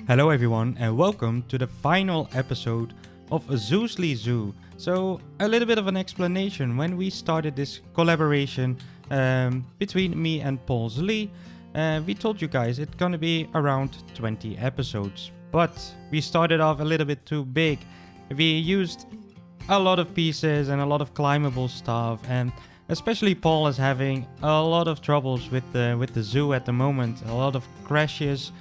Hello everyone and welcome to the final episode of ZooSLEY Zoo. So a little bit of an explanation. When we started this collaboration between me and PaulsLey, we told you guys it's gonna be around 20 episodes. But we started off a little bit too big. We used a lot of pieces and a lot of climbable stuff, and especially Paul is having a lot of troubles with the zoo at the moment. A lot of crashes.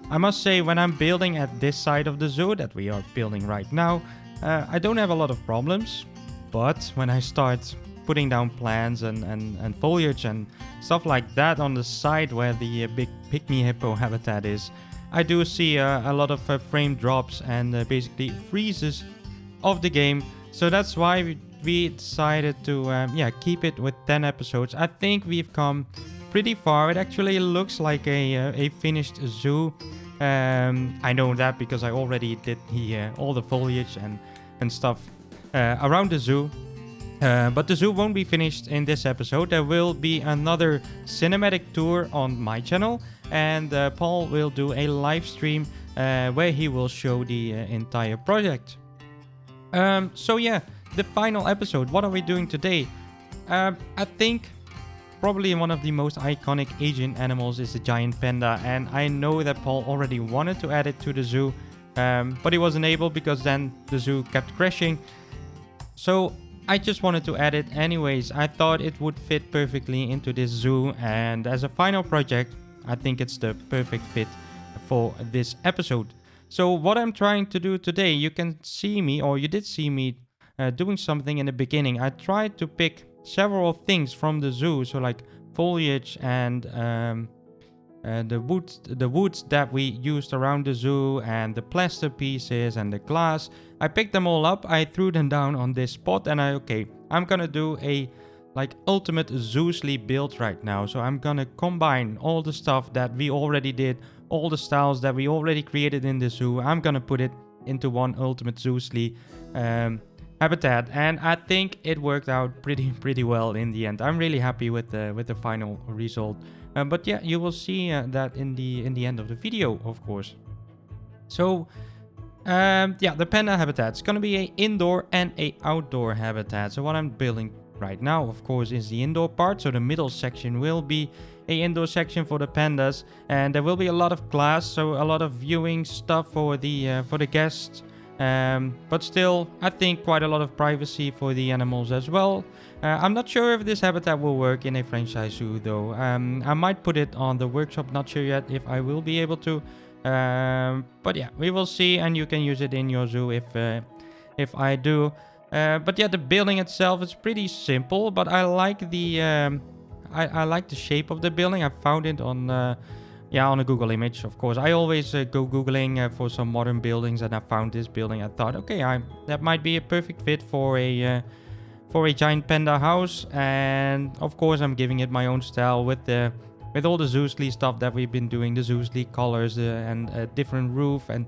I must say, when I'm building at this side of the zoo that we are building right now, I don't have a lot of problems. But when I start putting down plants and foliage and stuff like that on the side where the big pygmy hippo habitat is, I do see a lot of frame drops and basically freezes of the game. So that's why we decided to keep it with 10 episodes. I think we've come pretty far. It actually looks like a finished zoo. I know that because I already did all the foliage and stuff around the zoo. But the zoo won't be finished in this episode. There will be another cinematic tour on my channel, and Paul will do a live stream where he will show the entire project. So yeah, the final episode. What are we doing today? I think probably one of the most iconic Asian animals is the giant panda, and I know that Paul already wanted to add it to the zoo, but he wasn't able because then the zoo kept crashing. So I just wanted to add it anyways. I thought it would fit perfectly into this zoo, and as a final project, I think it's the perfect fit for this episode. So what I'm trying to do today, you can see me, or you did see me doing something in the beginning. I tried to pick several things from the zoo, so like foliage and the woods that we used around the zoo, and the plaster pieces and the glass. I picked them all up, I threw them down on this spot, and I'm gonna do a ultimate ZooSlEY build right now. So I'm gonna combine all the stuff that we already did, all the styles that we already created in the zoo. I'm gonna put it into one ultimate ZooSlEY habitat, and I think it worked out pretty well in the end. I'm really happy with the final result. But yeah, you will see that in the end of the video, of course. So the panda habitat is gonna be a indoor and a outdoor habitat. So what I'm building right now, of course, is the indoor part. So the middle section will be a indoor section for the pandas, and there will be a lot of glass, so a lot of viewing stuff for the guests. But still, I think quite a lot of privacy for the animals as well. I'm not sure if this habitat will work in a franchise zoo though. I might put it on the workshop, not sure yet if I will be able to. But yeah, we will see, and you can use it in your zoo if I do. But yeah, the building itself is pretty simple, but I like I like the shape of the building. I found it on a Google image, of course. I always go Googling for some modern buildings, and I found this building. I thought, okay, that might be a perfect fit for a giant panda house. And of course, I'm giving it my own style with all the ZooSlEY stuff that we've been doing, the ZooSlEY colors and a different roof. And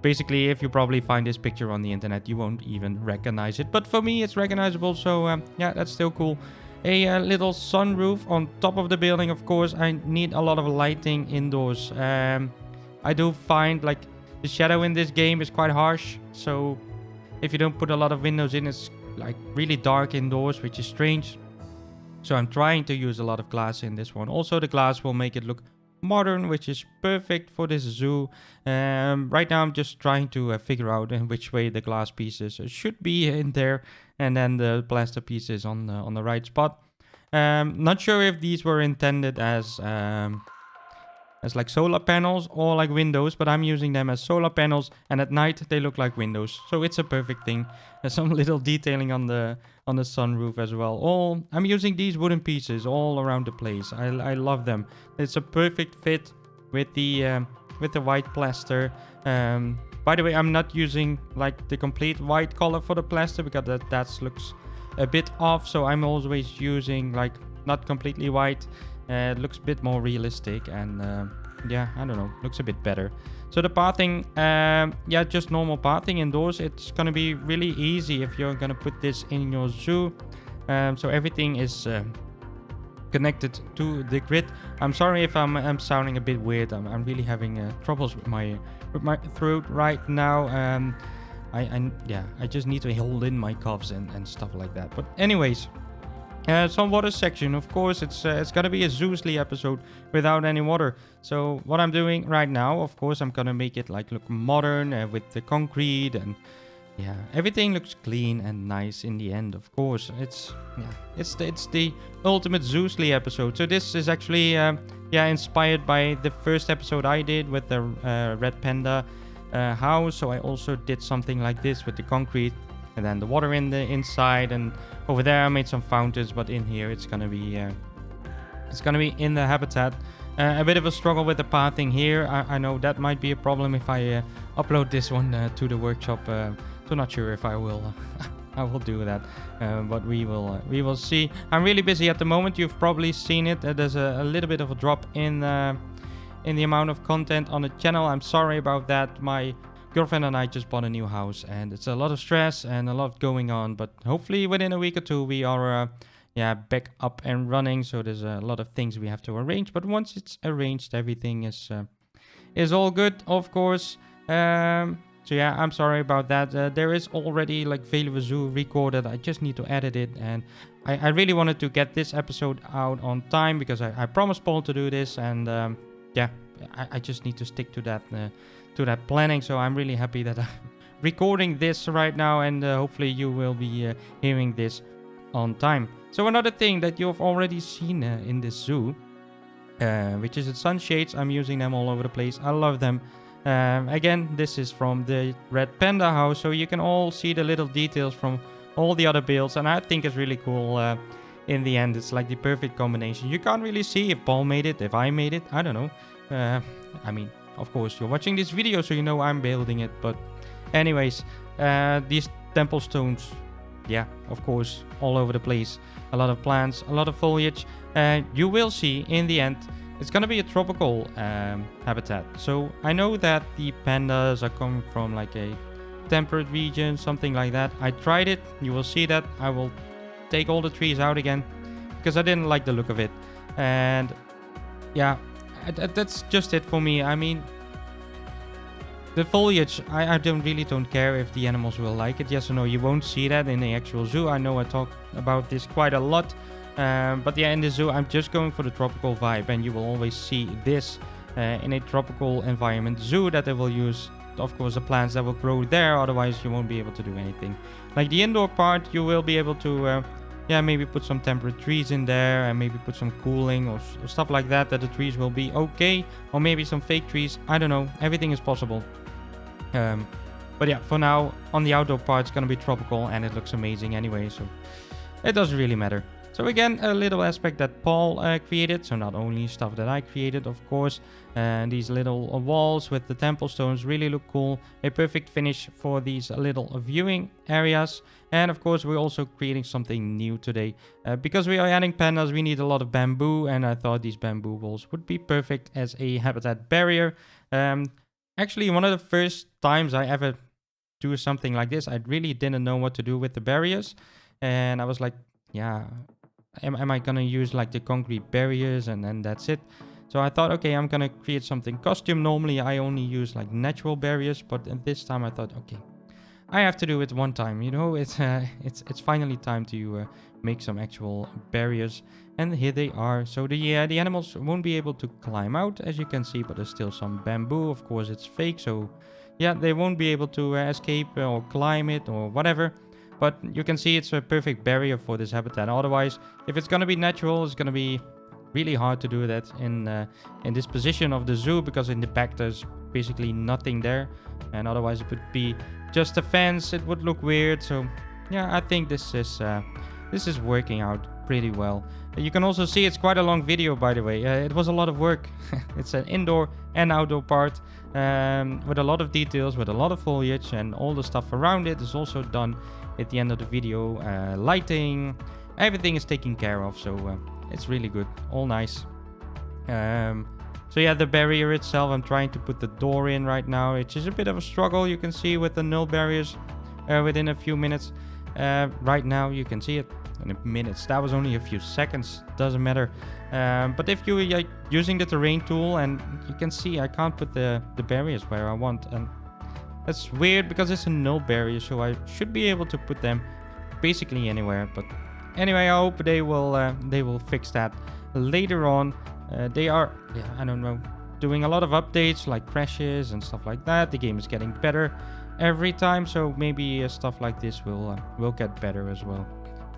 basically, if you probably find this picture on the internet, you won't even recognize it. But for me, it's recognizable, so yeah, that's still cool. A little sunroof on top of the building. Of course, I need a lot of lighting indoors. I do find the shadow in this game is quite harsh, so if you don't put a lot of windows in, it's really dark indoors, which is strange. So I'm trying to use a lot of glass in this one. Also, the glass will make it look modern, which is perfect for this zoo. Right now I'm just trying to figure out in which way the glass pieces should be in there, and then the plaster pieces on the right spot. Not sure if these were intended as solar panels or like windows, but I'm using them as solar panels, and at night they look like windows, so it's a perfect thing. There's some little detailing on the sunroof as well. I'm using these wooden pieces all around the place. I love them. It's a perfect fit with the white plaster. By the way, I'm not using the complete white color for the plaster because that looks a bit off, so I'm always using not completely white. It looks a bit more realistic, and I don't know, looks a bit better. So the pathing, just normal pathing indoors. It's gonna be really easy if you're gonna put this in your zoo. So everything is connected to the grid. I'm sorry if I'm sounding a bit weird. I'm really having troubles with my throat right now. I just need to hold in my coughs and stuff like that. But anyways, some water section. Of course, it's gonna be a ZooSley episode without any water. So what I'm doing right now, of course, I'm gonna make it like look modern with the concrete, and yeah, everything looks clean and nice in the end. Of course, it's the ultimate ZooSley episode. So this is actually inspired by the first episode I did with the red panda house. So I also did something like this with the concrete and then the water in the inside, and over there I made some fountains, but in here it's gonna be in the habitat. A bit of a struggle with the pathing here. I know that might be a problem if I upload this one to the workshop. So not sure if I will I will do that, but we will see. I'm really busy at the moment. You've probably seen it. There's a little bit of a drop in the amount of content on the channel. I'm sorry about that. My girlfriend and I just bought a new house, and it's a lot of stress and a lot going on, but hopefully within a week or two we are back up and running. So there's a lot of things we have to arrange, but once it's arranged, everything is all good, of course. So yeah, I'm sorry about that. There is already like Foliage Zoo recorded. I just need to edit it, and I really wanted to get this episode out on time because I promised Paul to do this, and I just need to stick to that planning. So I'm really happy that I'm recording this right now, and hopefully you will be hearing this on time. So another thing that you've already seen in this zoo, which is the sunshades. I'm using them all over the place. I love them. Again, this is from the red panda house, so you can all see the little details from all the other builds, and I think it's really cool. In the end, it's like the perfect combination. You can't really see if Paul made it, if I made it, I don't know. I mean, of course you're watching this video, so you know I'm building it, but anyways, these temple stones, yeah, of course, all over the place. A lot of plants, a lot of foliage. You will see in the end it's gonna be a tropical habitat. So I know that the pandas are coming from like a temperate region, something like that. I tried it. You will see that. I will take all the trees out again because I didn't like the look of it. And yeah, that's just it for me. I mean, the foliage, I don't care if the animals will like it. Yes or no, you won't see that in the actual zoo. I know I talk about this quite a lot. But yeah, in the zoo, I'm just going for the tropical vibe, and you will always see this in a tropical environment zoo, that they will use, of course, the plants that will grow there. Otherwise, you won't be able to do anything. Like the indoor part, you will be able to, maybe put some temperate trees in there, and maybe put some cooling or stuff like that, that the trees will be okay, or maybe some fake trees. I don't know. Everything is possible. But yeah, for now, on the outdoor part, it's gonna be tropical, and it looks amazing anyway, so it doesn't really matter. So again, a little aspect that Paul created. So not only stuff that I created, of course. And these little walls with the temple stones really look cool. A perfect finish for these little viewing areas. And of course, we're also creating something new today. Because we are adding pandas, we need a lot of bamboo. And I thought these bamboo walls would be perfect as a habitat barrier. Actually, one of the first times I ever do something like this, I really didn't know what to do with the barriers. And I was like, yeah, am I gonna use like the concrete barriers and then that's it? So I thought, okay, I'm gonna create something custom. Normally I only use like natural barriers, but this time I thought, okay, I have to do it one time. You know, it's finally time to make some actual barriers, and here they are. So the animals won't be able to climb out, as you can see, but there's still some bamboo. Of course, it's fake, so yeah, they won't be able to escape or climb it or whatever. But you can see it's a perfect barrier for this habitat. Otherwise, if it's gonna be natural, it's gonna be really hard to do that in this position of the zoo, because in the back there's basically nothing there, and otherwise it would be just a fence. It would look weird. So yeah, I think this is working out pretty well. You can also see it's quite a long video, by the way. It was a lot of work. It's an indoor and outdoor part with a lot of details, with a lot of foliage, and all the stuff around it is also done at the end of the video. Lighting, everything is taken care of, so it's really good, all nice. So yeah, the barrier itself, I'm trying to put the door in right now. It's just a bit of a struggle, you can see, with the null barriers within a few minutes. Right now you can see it, minutes. That was only a few seconds. Doesn't matter. But if you're using the terrain tool, and you can see I can't put the barriers where I want, and that's weird because it's a null barrier, so I should be able to put them basically anywhere. But anyway, I hope they will fix that later on. They are, I don't know, doing a lot of updates like crashes and stuff like that. The game is getting better every time, so maybe stuff like this will get better as well.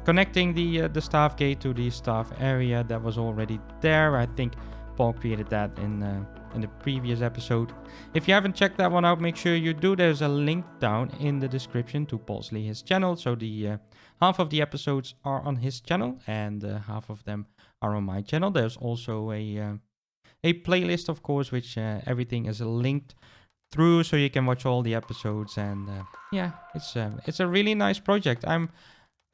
Connecting the staff gate to the staff area that was already there. I think Paul created that in the previous episode. If you haven't checked that one out, make sure you do. There's a link down in the description to PaulsLey, his channel. So the half of the episodes are on his channel and half of them are on my channel. There's also a playlist, of course, which everything is linked through, so you can watch all the episodes. And it's a really nice project.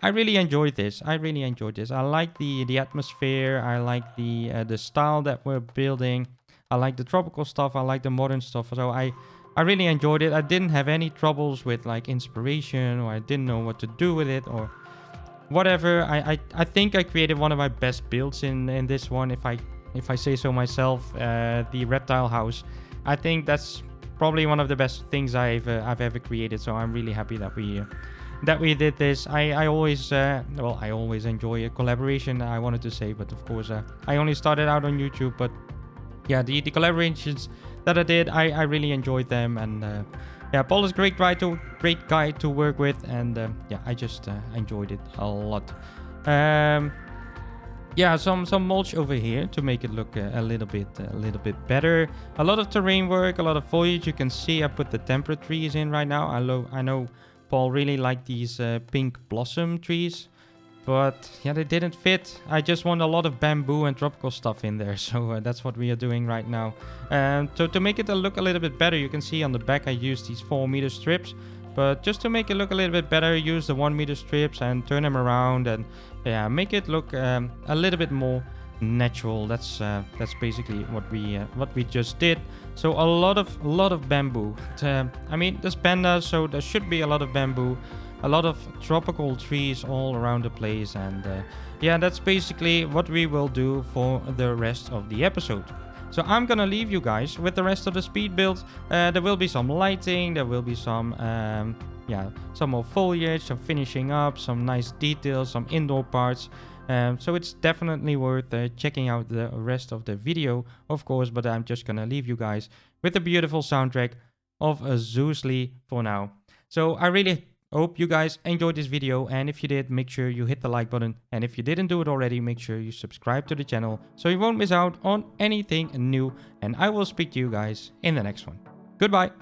I really enjoyed this. I like the atmosphere. I like the style that we're building. I like the tropical stuff. I like the modern stuff. So I really enjoyed it. I didn't have any troubles with like inspiration, or I didn't know what to do with it or whatever. I think I created one of my best builds in this one, if I say so myself. The reptile house. I think that's probably one of the best things I've ever created. So I'm really happy that we did this. I always enjoy a collaboration, I wanted to say, but of course I only started out on YouTube. But yeah, the collaborations that I did, I really enjoyed them. And Paul is a great guy to work with, and I just enjoyed it a lot. Some mulch over here to make it look a little bit better. A lot of terrain work, a lot of foliage. You can see I put the temperate trees in right now. I know Paul really liked these pink blossom trees, but yeah, they didn't fit. I just want a lot of bamboo and tropical stuff in there, so that's what we are doing right now. To make it look a little bit better, you can see on the back I used these 4-meter strips, but just to make it look a little bit better, use the 1-meter strips and turn them around, and make it look a little bit more natural. That's basically what we just did. So a lot of bamboo. I mean, there's pandas, so there should be a lot of bamboo, a lot of tropical trees all around the place. And that's basically what we will do for the rest of the episode. So I'm gonna leave you guys with the rest of the speed build. There will be some lighting, there will be some more foliage, some finishing up, some nice details, some indoor parts. So it's definitely worth checking out the rest of the video, of course. But I'm just gonna leave you guys with the beautiful soundtrack of ZooSley for now. So I really hope you guys enjoyed this video, and if you did, make sure you hit the like button, and if you didn't do it already, make sure you subscribe to the channel so you won't miss out on anything new, and I will speak to you guys in the next one. Goodbye.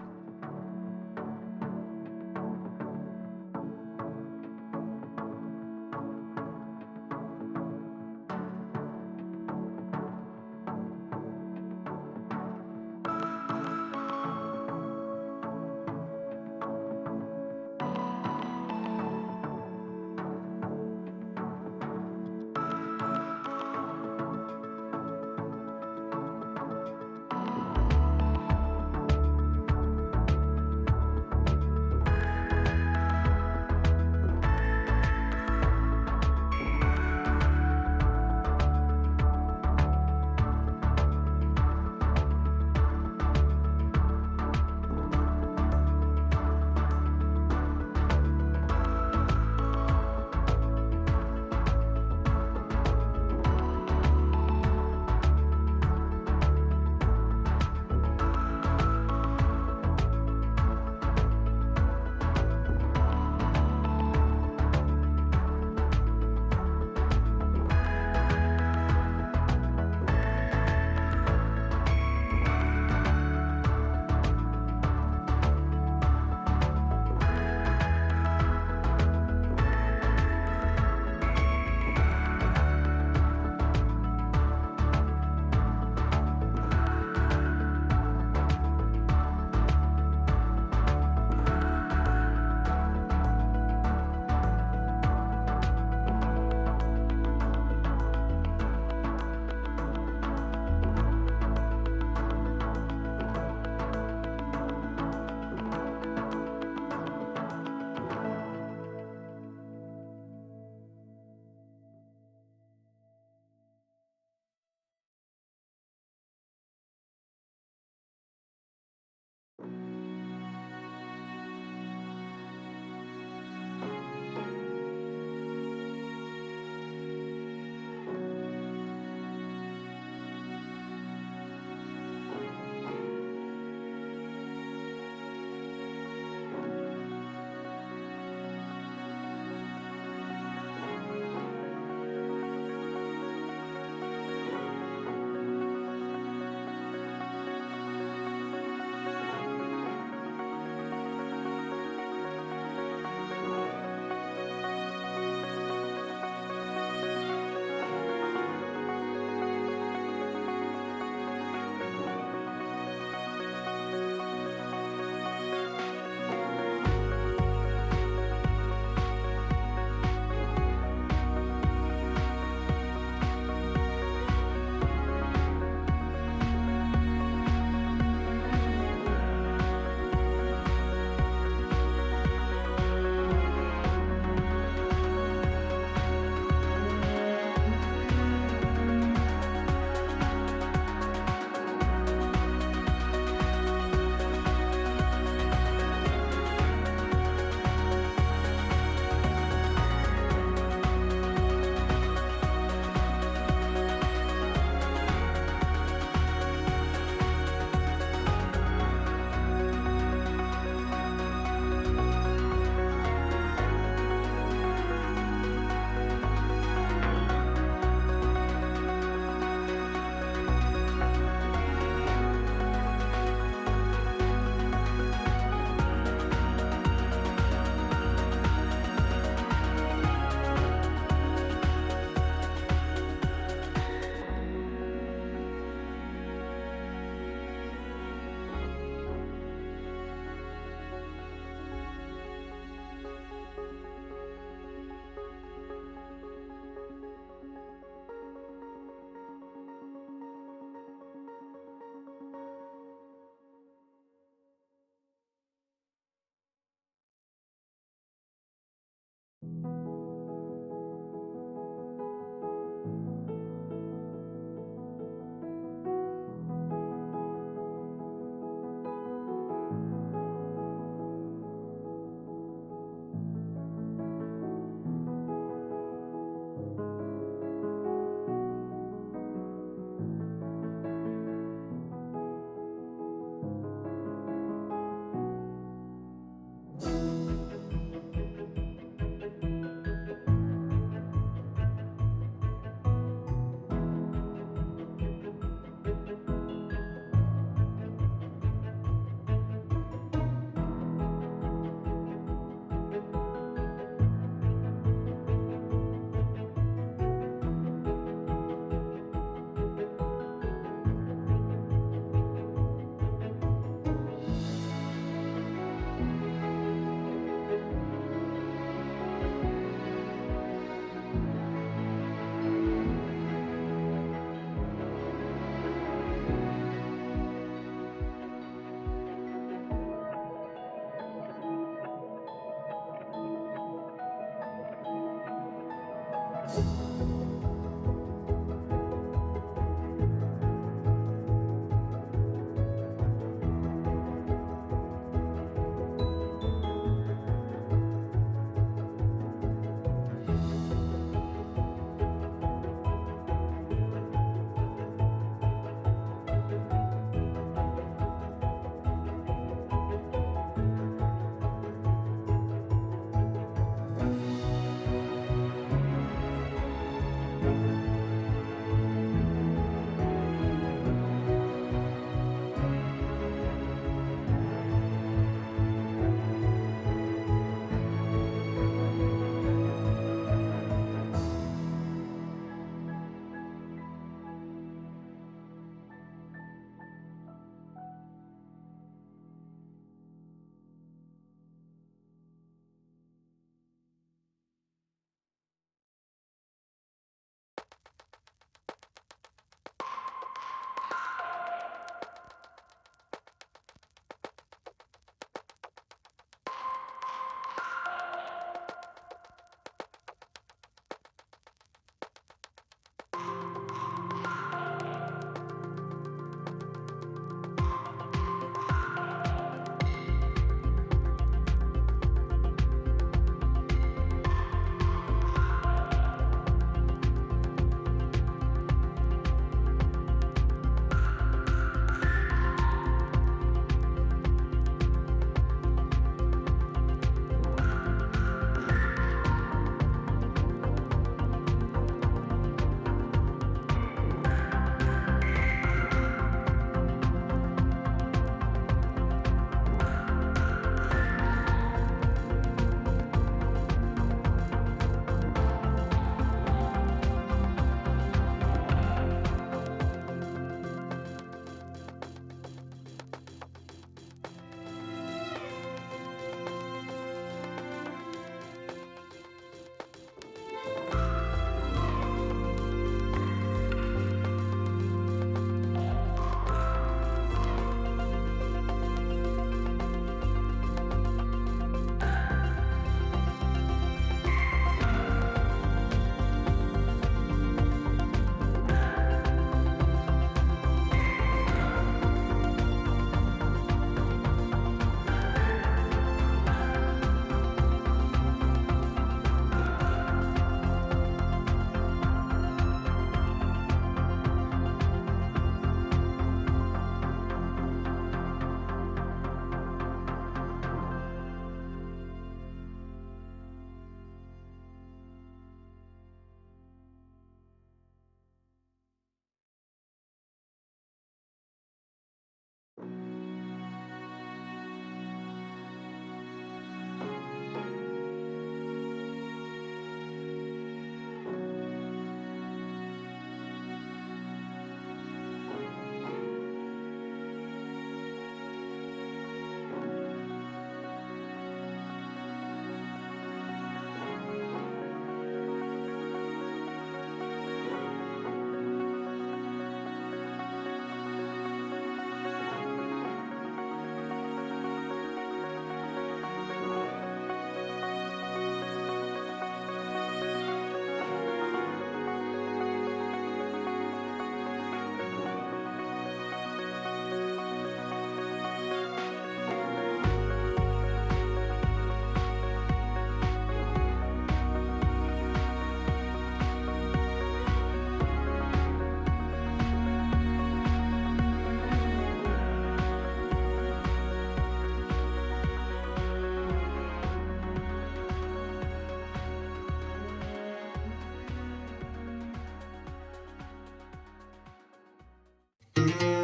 Bye.